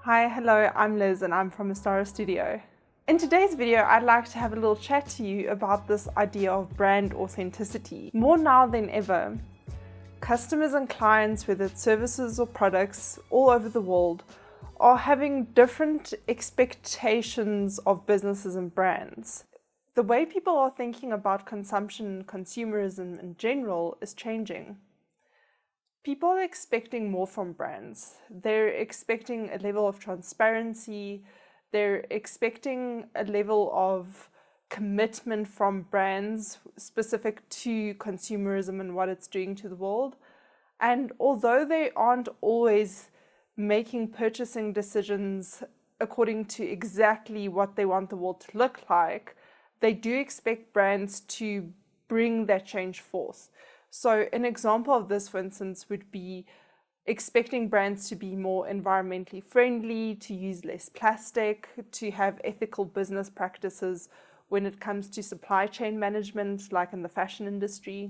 Hi, hello, I'm Liz and I'm from Ostara Studio. In today's video, I'd like to have a little chat to you about this idea of brand authenticity. More now than ever, customers and clients, whether it's services or products all over the world, are having different expectations of businesses and brands. The way people are thinking about consumption and consumerism in general is changing. People are expecting more from brands. They're expecting a level of transparency. They're expecting a level of commitment from brands specific to consumerism and what it's doing to the world. And although they aren't always making purchasing decisions according to exactly what they want the world to look like, they do expect brands to bring that change forth. So an example of this, for instance, would be expecting brands to be more environmentally friendly, to use less plastic, to have ethical business practices when it comes to supply chain management, like in the fashion industry.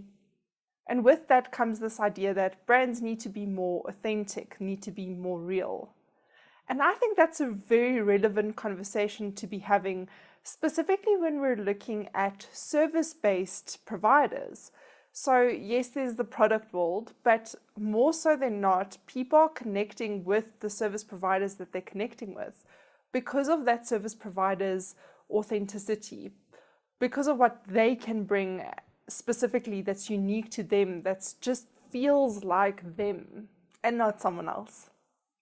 And with that comes this idea that brands need to be more authentic, need to be more real. And I think that's a very relevant conversation to be having, specifically when we're looking at service-based providers. So yes, there's the product world, but more so than not, people are connecting with the service providers that they're connecting with because of that service provider's authenticity, because of what they can bring specifically that's unique to them, that just feels like them and not someone else.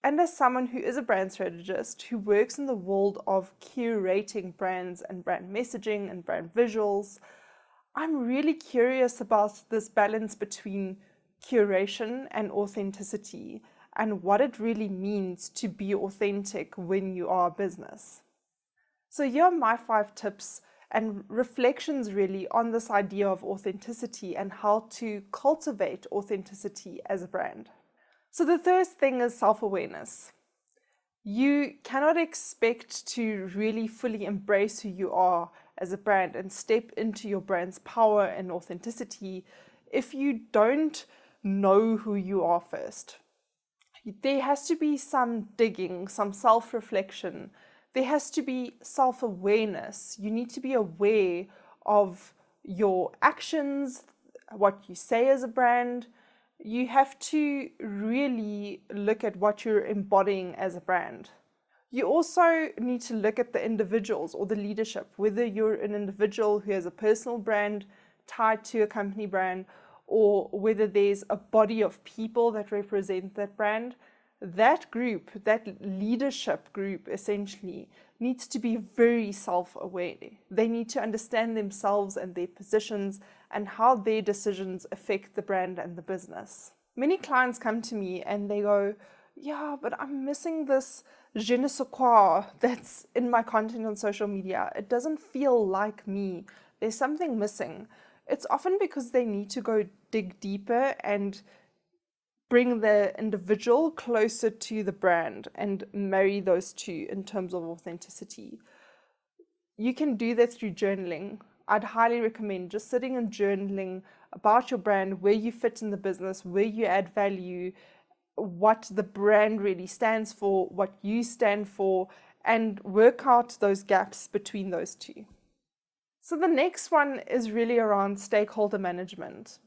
And as someone who is a brand strategist who works in the world of curating brands and brand messaging and brand visuals, I'm really curious about this balance between curation and authenticity and what it really means to be authentic when you are a business. So here are my 5 tips and reflections really on this idea of authenticity and how to cultivate authenticity as a brand. So the first thing is self-awareness. You cannot expect to really fully embrace who you are as a brand and step into your brand's power and authenticity if you don't know who you are first. There has to be some digging, some self-reflection. There has to be self-awareness. You need to be aware of your actions, what you say as a brand. You have to really look at what you're embodying as a brand. You also need to look at the individuals or the leadership, whether you're an individual who has a personal brand tied to a company brand, or whether there's a body of people that represent that brand. That group, that leadership group essentially, needs to be very self-aware. They need to understand themselves and their positions and how their decisions affect the brand and the business. Many clients come to me and they go, yeah, but I'm missing this je ne sais quoi that's in my content on social media. It doesn't feel like me. There's something missing. It's often because they need to go dig deeper and bring the individual closer to the brand and marry those two in terms of authenticity. You can do that through journaling. I'd highly recommend just sitting and journaling about your brand, where you fit in the business, where you add value, what the brand really stands for, what you stand for, and work out those gaps between those two. So the next one is really around stakeholder management.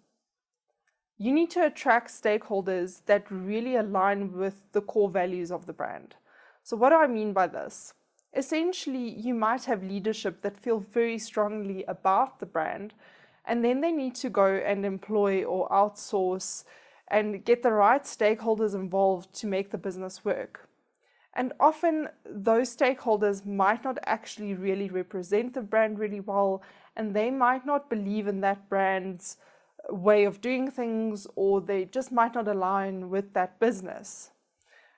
You need to attract stakeholders that really align with the core values of the brand. So what do I mean by this? Essentially, you might have leadership that feel very strongly about the brand, and then they need to go and employ or outsource and get the right stakeholders involved to make the business work. And often those stakeholders might not actually really represent the brand really well, and they might not believe in that brand's way of doing things, or they just might not align with that business.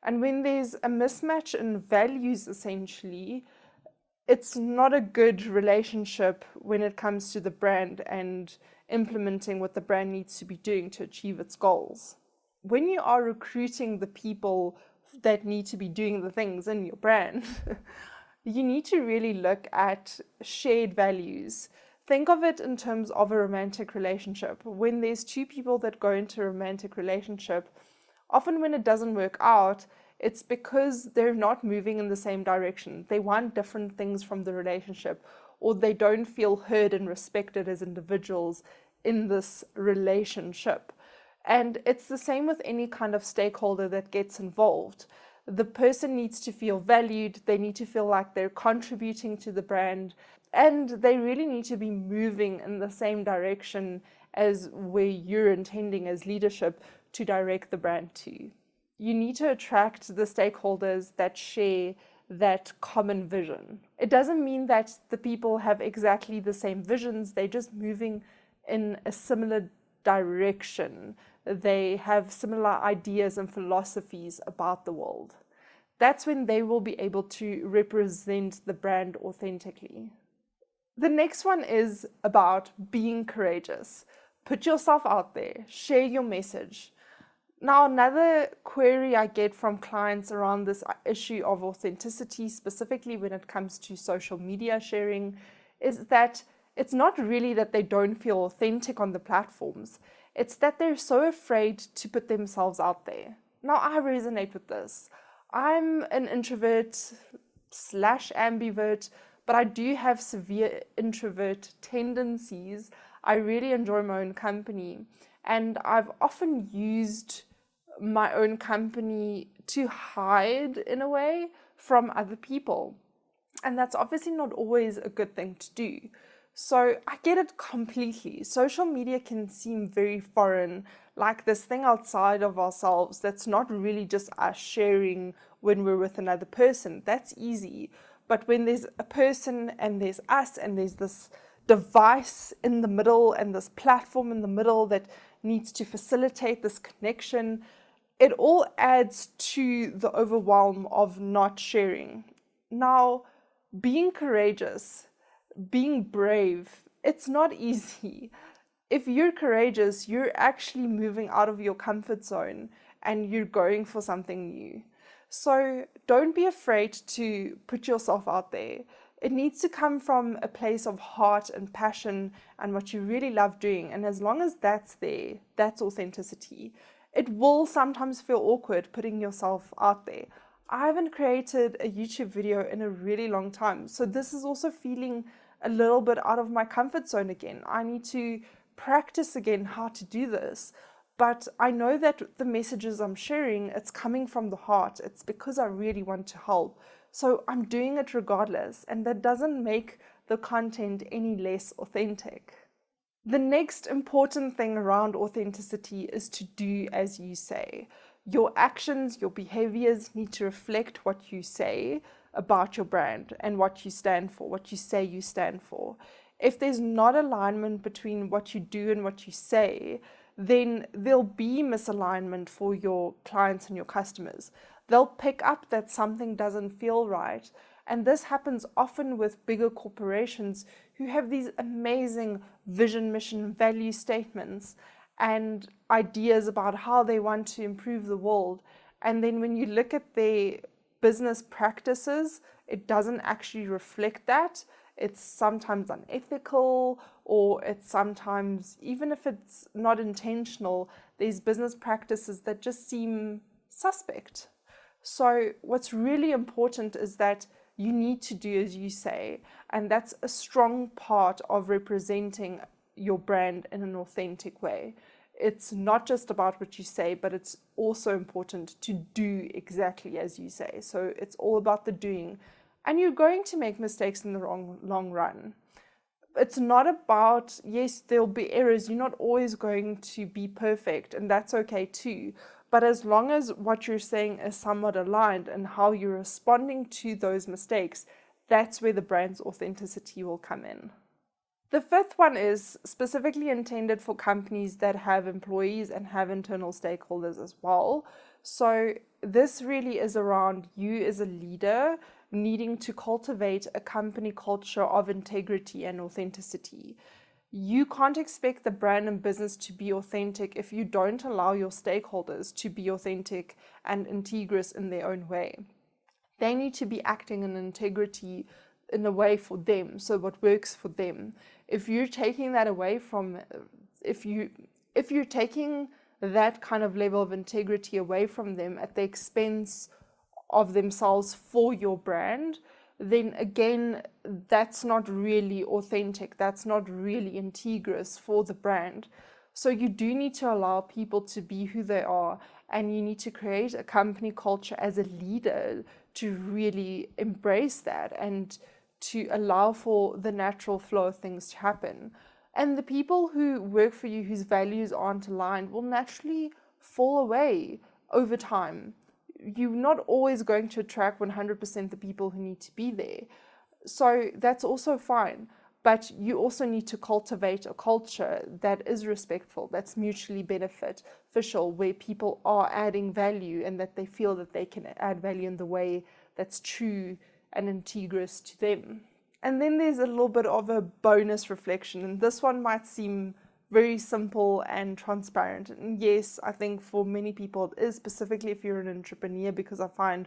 And when there's a mismatch in values, essentially, it's not a good relationship when it comes to the brand and implementing what the brand needs to be doing to achieve its goals. When you are recruiting the people that need to be doing the things in your brand, you need to really look at shared values. Think of it in terms of a romantic relationship. When there's 2 people that go into a romantic relationship, often when it doesn't work out, It's because they're not moving in the same direction. They want different things from the relationship, or they don't feel heard and respected as individuals in this relationship. And it's the same with any kind of stakeholder that gets involved. The person needs to feel valued, they need to feel like they're contributing to the brand, and they really need to be moving in the same direction as where you're intending as leadership to direct the brand to. You need to attract the stakeholders that share that common vision. It doesn't mean that the people have exactly the same visions, they're just moving in a similar direction. They have similar ideas and philosophies about the world. That's when they will be able to represent the brand authentically. The next one is about being courageous. Put yourself out there, share your message. Now, another query I get from clients around this issue of authenticity, specifically when it comes to social media sharing, is that it's not really that they don't feel authentic on the platforms. It's that they're so afraid to put themselves out there. Now, I resonate with this. I'm an introvert / ambivert, but I do have severe introvert tendencies. I really enjoy my own company, and I've often used my own company to hide, in a way, from other people. And that's obviously not always a good thing to do. So I get it completely. Social media can seem very foreign, like this thing outside of ourselves that's not really just us sharing when we're with another person. That's easy. But when there's a person and there's us and there's this device in the middle and this platform in the middle that needs to facilitate this connection, it all adds to the overwhelm of not sharing. Now, being courageous, being brave, it's not easy. If you're courageous, you're actually moving out of your comfort zone and you're going for something new. So don't be afraid to put yourself out there. It needs to come from a place of heart and passion and what you really love doing. And as long as that's there, that's authenticity. It will sometimes feel awkward putting yourself out there. I haven't created a YouTube video in a really long time. So this is also feeling a little bit out of my comfort zone again. I need to practice again how to do this. But I know that the messages I'm sharing, it's coming from the heart. It's because I really want to help. So I'm doing it regardless. And that doesn't make the content any less authentic. The next important thing around authenticity is to do as you say. Your actions, your behaviors need to reflect what you say about your brand and what you stand for, what you say you stand for. If there's not alignment between what you do and what you say, then there'll be misalignment for your clients and your customers. They'll pick up that something doesn't feel right. And this happens often with bigger corporations who have these amazing vision, mission, value statements and ideas about how they want to improve the world. And then when you look at their business practices, it doesn't actually reflect that. It's sometimes unethical, or it's sometimes, even if it's not intentional, these business practices that just seem suspect. So what's really important is that you need to do as you say, and that's a strong part of representing your brand in an authentic way. It's not just about what you say, but it's also important to do exactly as you say. So it's all about the doing. And you're going to make mistakes in the long run. It's not about, yes, there'll be errors. You're not always going to be perfect, and that's okay too. But as long as what you're saying is somewhat aligned and how you're responding to those mistakes, that's where the brand's authenticity will come in. The fifth one is specifically intended for companies that have employees and have internal stakeholders as well. So this really is around you as a leader needing to cultivate a company culture of integrity and authenticity. You can't expect the brand and business to be authentic if you don't allow your stakeholders to be authentic and integrous in their own way. They need to be acting in integrity in a way for them, so what works for them. If you're taking that away from, if you're taking that kind of level of integrity away from them at the expense of themselves for your brand, then again, that's not really authentic. That's not really integrous for the brand. So you do need to allow people to be who they are, and you need to create a company culture as a leader to really embrace that and to allow for the natural flow of things to happen. And the people who work for you whose values aren't aligned will naturally fall away over time. You're not always going to attract 100% the people who need to be there. So that's also fine. But you also need to cultivate a culture that is respectful, that's mutually beneficial, where people are adding value and that they feel that they can add value in the way that's true and integrous to them. And then there's a little bit of a bonus reflection, and this one might seem very simple and transparent. And yes, I think for many people it is, specifically if you're an entrepreneur, because I find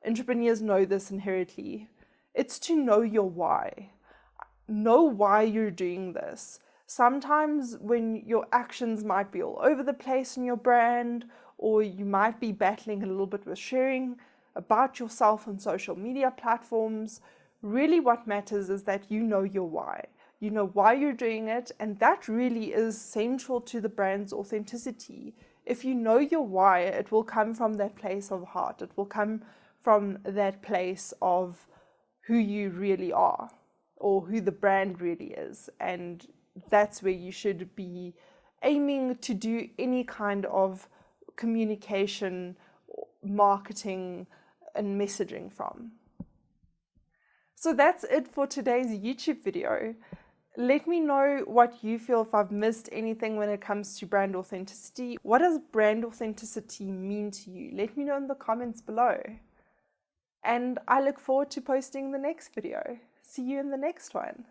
entrepreneurs know this inherently. It's to know your why. Know why you're doing this. Sometimes when your actions might be all over the place in your brand, or you might be battling a little bit with sharing about yourself on social media platforms, really what matters is that you know your why. You know why you're doing it, and that really is central to the brand's authenticity. If you know your why, it will come from that place of heart. It will come from that place of who you really are, or who the brand really is. And that's where you should be aiming to do any kind of communication, marketing, and messaging from. So that's it for today's YouTube video. Let me know what you feel, if I've missed anything when it comes to brand authenticity. What does brand authenticity mean to you? Let me know in the comments below. And I look forward to posting the next video. See you in the next one.